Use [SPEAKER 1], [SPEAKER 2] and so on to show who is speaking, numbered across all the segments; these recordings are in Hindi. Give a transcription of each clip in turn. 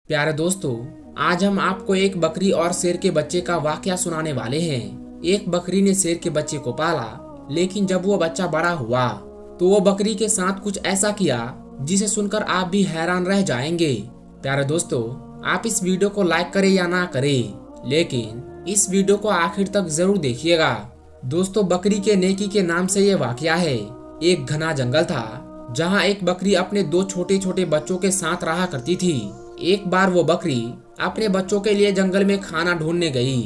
[SPEAKER 1] प्यारे दोस्तों, आज हम आपको एक बकरी और शेर के बच्चे का वाकया सुनाने वाले हैं। एक बकरी ने शेर के बच्चे को पाला, लेकिन जब वो बच्चा बड़ा हुआ तो वो बकरी के साथ कुछ ऐसा किया जिसे सुनकर आप भी हैरान रह जाएंगे। प्यारे दोस्तों, आप इस वीडियो को लाइक करें या ना करें, लेकिन इस वीडियो को आखिर तक जरूर देखिएगा। दोस्तों, बकरी के नेकी के नाम से ये वाकया है। एक घना जंगल था जहाँ एक बकरी अपने दो छोटे छोटे बच्चों के साथ रहा करती थी। एक बार वो बकरी अपने बच्चों के लिए जंगल में खाना ढूंढने गई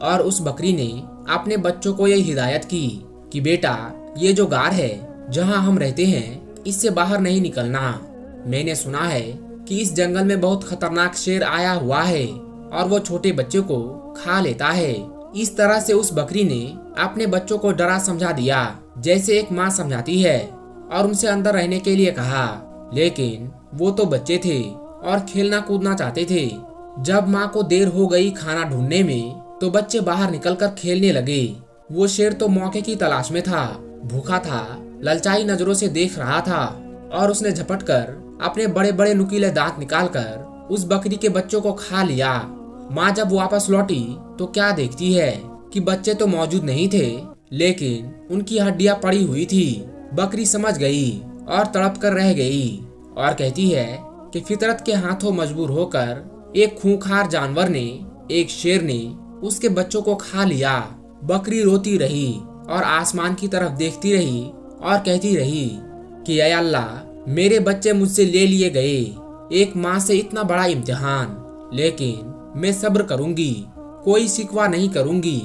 [SPEAKER 1] और उस बकरी ने अपने बच्चों को यह हिदायत की कि बेटा, ये जो गार है जहाँ हम रहते हैं, इससे बाहर नहीं निकलना। मैंने सुना है कि इस जंगल में बहुत खतरनाक शेर आया हुआ है और वो छोटे बच्चों को खा लेता है। इस तरह से उस बकरी ने अपने बच्चों को डरा समझा दिया, जैसे एक माँ समझाती है, और उनसे अंदर रहने के लिए कहा। लेकिन वो तो बच्चे थे और खेलना कूदना चाहते थे। जब माँ को देर हो गई खाना ढूंढने में, तो बच्चे बाहर निकलकर खेलने लगे। वो शेर तो मौके की तलाश में था, भूखा था, ललचाई नजरों से देख रहा था और उसने झपट कर अपने बड़े बड़े नुकीले दांत निकालकर उस बकरी के बच्चों को खा लिया। माँ जब वापस लौटी तो क्या देखती है कि बच्चे तो मौजूद नहीं थे, लेकिन उनकी हड्डियां पड़ी हुई थी। बकरी समझ गई और तड़प कर रह गई और कहती है कि फितरत के हाथों मजबूर होकर एक खूंखार जानवर ने, एक शेर ने उसके बच्चों को खा लिया। बकरी रोती रही और आसमान की तरफ देखती रही और कहती रही कि ऐ अल्लाह, मेरे बच्चे मुझसे ले लिए गए। एक माँ से इतना बड़ा इम्तिहान, लेकिन मैं सब्र करूंगी, कोई शिकवा नहीं करूंगी।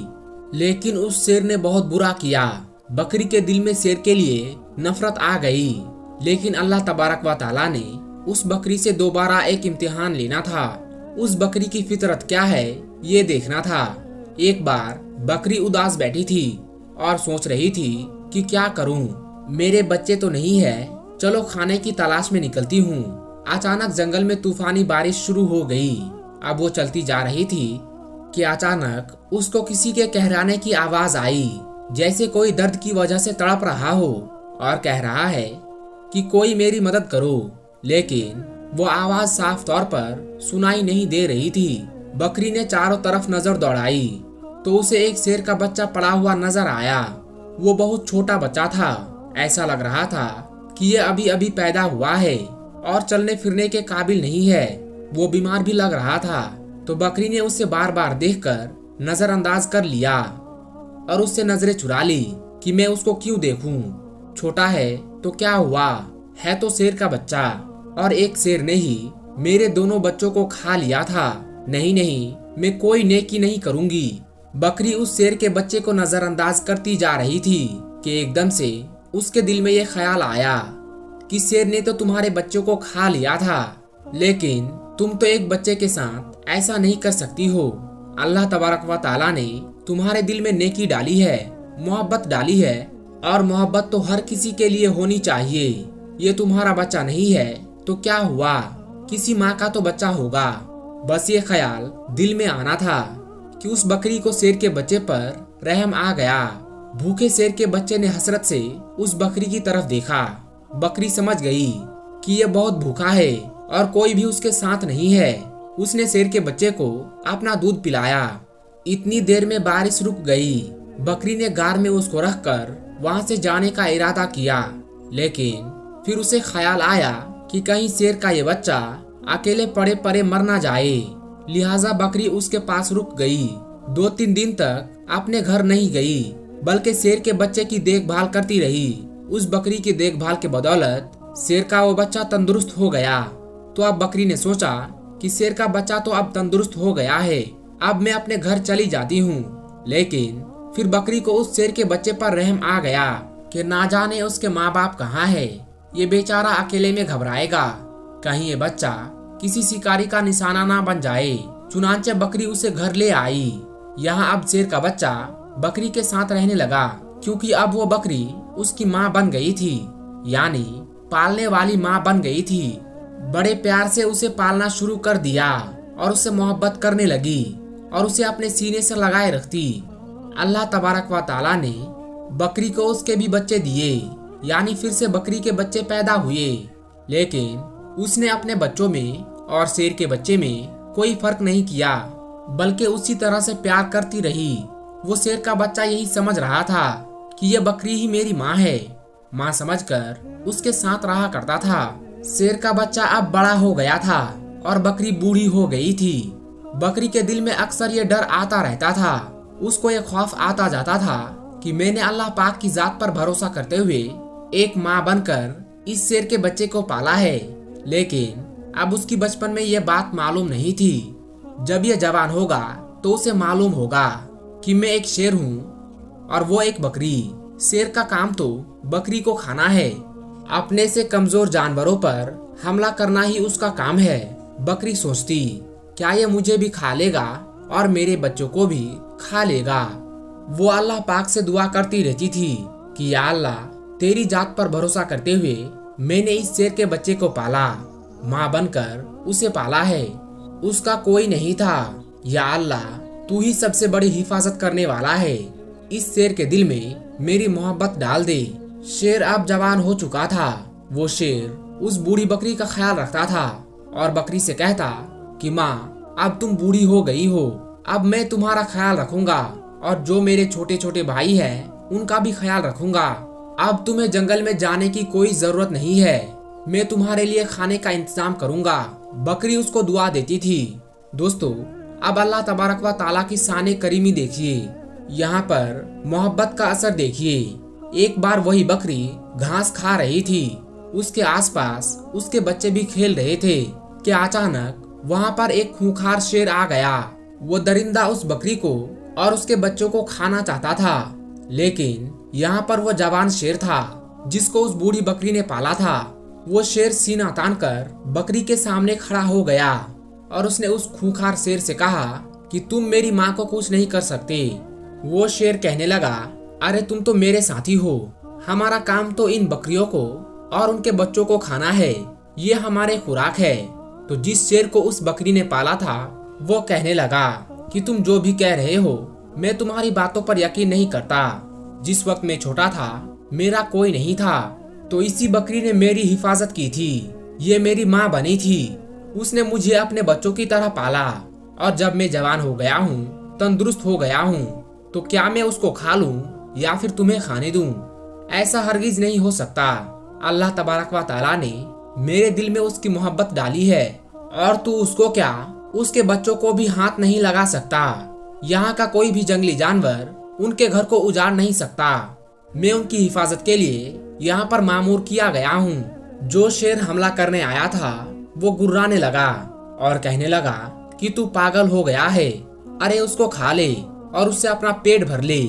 [SPEAKER 1] लेकिन उस शेर ने बहुत बुरा किया। बकरी के दिल में शेर के लिए नफरत आ गई। लेकिन अल्लाह तबारक व तआला ने उस बकरी से दोबारा एक इम्तिहान लेना था। उस बकरी की फितरत क्या है ये देखना था। एक बार बकरी उदास बैठी थी और सोच रही थी कि क्या करूं, मेरे बच्चे तो नहीं है, चलो खाने की तलाश में निकलती हूं। अचानक जंगल में तूफानी बारिश शुरू हो गई। अब वो चलती जा रही थी कि अचानक उसको किसी के कहराने की आवाज आई, जैसे कोई दर्द की वजह से तड़प रहा हो और कह रहा है कि कोई मेरी मदद करो। लेकिन वो आवाज साफ तौर पर सुनाई नहीं दे रही थी। बकरी ने चारों तरफ नजर दौड़ाई तो उसे एक शेर का बच्चा पड़ा हुआ नजर आया। वो बहुत छोटा बच्चा था। ऐसा लग रहा था कि ये अभी अभी पैदा हुआ है और चलने फिरने के काबिल नहीं है। वो बीमार भी लग रहा था। तो बकरी ने उसे बार बार देखकर नजरअंदाज कर लिया और उससे नजरें चुरा ली कि मैं उसको क्यों देखूं। छोटा है तो क्या हुआ, है तो शेर का बच्चा, और एक शेर ने ही मेरे दोनों बच्चों को खा लिया था। नहीं नहीं, मैं कोई नेकी नहीं करूंगी। बकरी उस शेर के बच्चे को नजरअंदाज करती जा रही थी कि एकदम से उसके दिल में यह ख्याल आया कि शेर ने तो तुम्हारे बच्चों को खा लिया था, लेकिन तुम तो एक बच्चे के साथ ऐसा नहीं कर सकती हो। अल्लाह तबारक व तआला ने तुम्हारे दिल में नेकी डाली है, मोहब्बत डाली है, और मोहब्बत तो हर किसी के लिए होनी चाहिए। ये तुम्हारा बच्चा नहीं है तो क्या हुआ, किसी माँ का तो बच्चा होगा। बस ये ख्याल दिल में आना था कि उस बकरी को शेर के बच्चे पर रहम आ गया। भूखे शेर के बच्चे ने हसरत से उस बकरी की तरफ देखा। बकरी समझ गई कि ये बहुत भूखा है और कोई भी उसके साथ नहीं है। उसने शेर के बच्चे को अपना दूध पिलाया। इतनी देर में बारिश रुक गई। बकरी ने गार में उसको रखकर वहां से जाने का इरादा किया, लेकिन फिर उसे ख्याल आया कि कहीं शेर का ये बच्चा अकेले पड़े पड़े मर ना जाए। लिहाजा बकरी उसके पास रुक गई। 2-3 दिन तक अपने घर नहीं गई, बल्कि शेर के बच्चे की देखभाल करती रही। उस बकरी की देखभाल के बदौलत शेर का वो बच्चा तंदुरुस्त हो गया। तो अब बकरी ने सोचा कि शेर का बच्चा तो अब तंदुरुस्त हो गया है, अब मैं अपने घर चली जाती हूँ। लेकिन फिर बकरी को उस शेर के बच्चे पर रहम आ गया कि ना जाने उसके माँ बाप कहाँ है। ये बेचारा अकेले में घबराएगा, कहीं ये बच्चा किसी शिकारी का निशाना ना बन जाए। चुनांचे बकरी उसे घर ले आई। यहाँ अब शेर का बच्चा बकरी के साथ रहने लगा, क्योंकि अब वो बकरी उसकी माँ बन गई थी, यानी पालने वाली माँ बन गई थी। बड़े प्यार से उसे पालना शुरू कर दिया और उससे मोहब्बत करने लगी और उसे अपने सीने से लगाए रखती। अल्लाह तबारक व तआला ने बकरी को उसके भी बच्चे दिए, यानी फिर से बकरी के बच्चे पैदा हुए। लेकिन उसने अपने बच्चों में और शेर के बच्चे में कोई फर्क नहीं किया, बल्कि उसी तरह से प्यार करती रही। वो शेर का बच्चा यही समझ रहा था कि ये बकरी ही मेरी माँ है। माँ समझकर उसके साथ रहा करता था। शेर का बच्चा अब बड़ा हो गया था और बकरी बूढ़ी हो गई थी। बकरी के दिल में अक्सर ये डर आता रहता था। उसको ये खौफ आता जाता था कि मैंने अल्लाह पाक की जात पर भरोसा करते हुए एक माँ बनकर इस शेर के बच्चे को पाला है। लेकिन अब उसकी बचपन में ये बात मालूम नहीं थी। जब ये जवान होगा तो उसे मालूम होगा कि मैं एक शेर हूँ और वो एक बकरी। शेर का काम तो बकरी को खाना है। अपने से कमजोर जानवरों पर हमला करना ही उसका काम है। बकरी सोचती, क्या ये मुझे भी खा लेगा और मेरे बच्चों को भी खा लेगा। वो अल्लाह पाक से दुआ करती रहती थी कि या अल्लाह, तेरी जात पर भरोसा करते हुए मैंने इस शेर के बच्चे को पाला, माँ बनकर उसे पाला है। उसका कोई नहीं था। या अल्लाह, तू ही सबसे बड़ी हिफाजत करने वाला है। इस शेर के दिल में मेरी मोहब्बत डाल दे। शेर अब जवान हो चुका था। वो शेर उस बूढ़ी बकरी का ख्याल रखता था और बकरी से कहता कि माँ, अब तुम बूढ़ी हो गई हो, अब मैं तुम्हारा ख्याल रखूंगा और जो मेरे छोटे छोटे भाई हैं उनका भी ख्याल रखूंगा। अब तुम्हें जंगल में जाने की कोई जरूरत नहीं है, मैं तुम्हारे लिए खाने का इंतजाम करूंगा। बकरी उसको दुआ देती थी। दोस्तों, अब अल्लाह तबारक व ताला की शान करीमी देखिए। यहाँ पर मोहब्बत का असर देखिए। एक बार वही बकरी घास खा रही थी। उसके आसपास उसके बच्चे भी खेल रहे थे कि अचानक वहाँ पर एक खूंखार शेर आ गया। वो दरिंदा उस बकरी को और उसके बच्चों को खाना चाहता था, लेकिन यहाँ पर वो जवान शेर था जिसको उस बूढ़ी बकरी ने पाला था। वो शेर सीना तानकर बकरी के सामने खड़ा हो गया और उसने उस खूंखार शेर से कहा कि तुम मेरी माँ को कुछ नहीं कर सकते। वो शेर कहने लगा, अरे तुम तो मेरे साथी हो, हमारा काम तो इन बकरियों को और उनके बच्चों को खाना है, ये हमारे खुराक है। तो जिस शेर को उस बकरी ने पाला था वो कहने लगा कि तुम जो भी कह रहे हो मैं तुम्हारी बातों पर यकीन नहीं करता। जिस वक्त मैं छोटा था मेरा कोई नहीं था, तो इसी बकरी ने मेरी हिफाजत की थी। ये मेरी माँ बनी थी। उसने मुझे अपने बच्चों की तरह पाला और जब मैं जवान हो गया हूँ, तंदुरुस्त हो गया हूँ, तो क्या मैं उसको खा लूँ या फिर तुम्हें खाने दूं? ऐसा हरगिज नहीं हो सकता। अल्लाह तबारक व ताला ने मेरे दिल में उसकी मोहब्बत डाली है और तू उसको क्या, उसके बच्चों को भी हाथ नहीं लगा सकता। यहाँ का कोई भी जंगली जानवर उनके घर को उजाड़ नहीं सकता। मैं उनकी हिफाजत के लिए यहाँ पर मामूर किया गया हूँ। जो शेर हमला करने आया था वो गुर्राने लगा और कहने लगा कि तू पागल हो गया है, अरे उसको खा ले और उससे अपना पेट भर ले।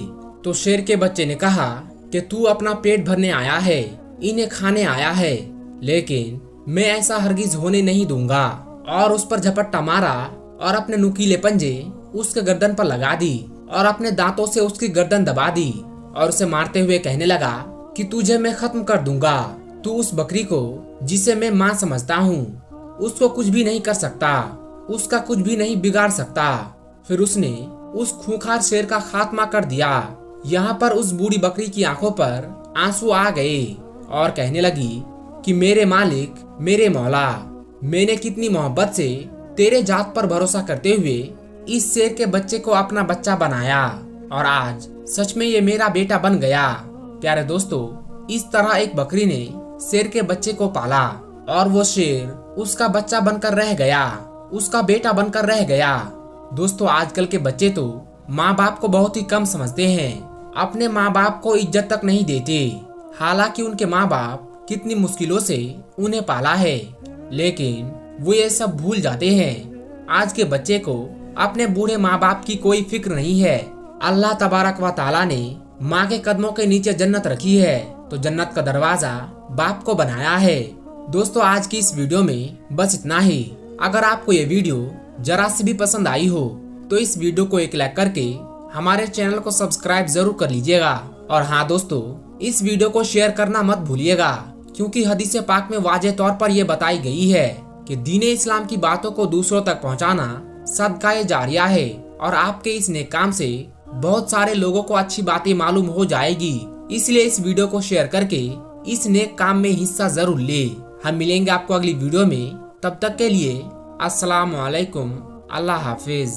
[SPEAKER 1] तो शेर के बच्चे ने कहा कि तू अपना पेट भरने आया है, इन्हें खाने आया है, लेकिन मैं ऐसा हरगिज होने नहीं दूंगा। और उस पर झपट्टा मारा और अपने नुकीले पंजे उसके गर्दन पर लगा दी और अपने दांतों से उसकी गर्दन दबा दी और उसे मारते हुए कहने लगा कि तुझे मैं खत्म कर दूंगा। तू उस बकरी को जिसे मैं माँ समझता हूँ, उसको कुछ भी नहीं कर सकता, उसका कुछ भी नहीं बिगाड़ सकता। फिर उसने उस खूंखार शेर का खात्मा कर दिया। यहाँ पर उस बूढ़ी बकरी की आंखों पर आंसू आ गए और कहने लगी कि मेरे मालिक, मेरे मौला, मैंने कितनी मोहब्बत से तेरे जात पर भरोसा करते हुए इस शेर के बच्चे को अपना बच्चा बनाया और आज सच में ये मेरा बेटा बन गया। प्यारे दोस्तों, इस तरह एक बकरी ने शेर के बच्चे को पाला और वो शेर उसका बच्चा बनकर रह गया, उसका बेटा बनकर रह गया। दोस्तों, आजकल के बच्चे तो माँ बाप को बहुत ही कम समझते हैं, अपने माँ बाप को इज्जत तक नहीं देते। हालांकि उनके माँ बाप कितनी मुश्किलों से उन्हें पाला है, लेकिन वो ये सब भूल जाते हैं। आज के बच्चे को अपने बूढ़े माँ बाप की कोई फिक्र नहीं है। अल्लाह तबारक व ताला ने माँ के कदमों के नीचे जन्नत रखी है, तो जन्नत का दरवाजा बाप को बनाया है। दोस्तों, आज की इस वीडियो में बस इतना ही। अगर आपको ये वीडियो जरा सी भी पसंद आई हो तो इस वीडियो को एक लाइक करके हमारे चैनल को सब्सक्राइब जरूर कर लीजिएगा। और हाँ दोस्तों, इस वीडियो को शेयर करना मत भूलिएगा, क्योंकि हदीस पाक में वाज़ेह तौर पर यह बताई गई है कि दीन इस्लाम की बातों को दूसरों तक पहुंचाना सदका जारिया है और आपके इस नेक काम से बहुत सारे लोगों को अच्छी बातें मालूम हो जाएगी। इसलिए इस वीडियो को शेयर करके इस नेक काम में हिस्सा जरूर ले। हम मिलेंगे आपको अगली वीडियो में, तब तक के लिए अस्सलाम वालेकुम। अल्लाह हाफिज।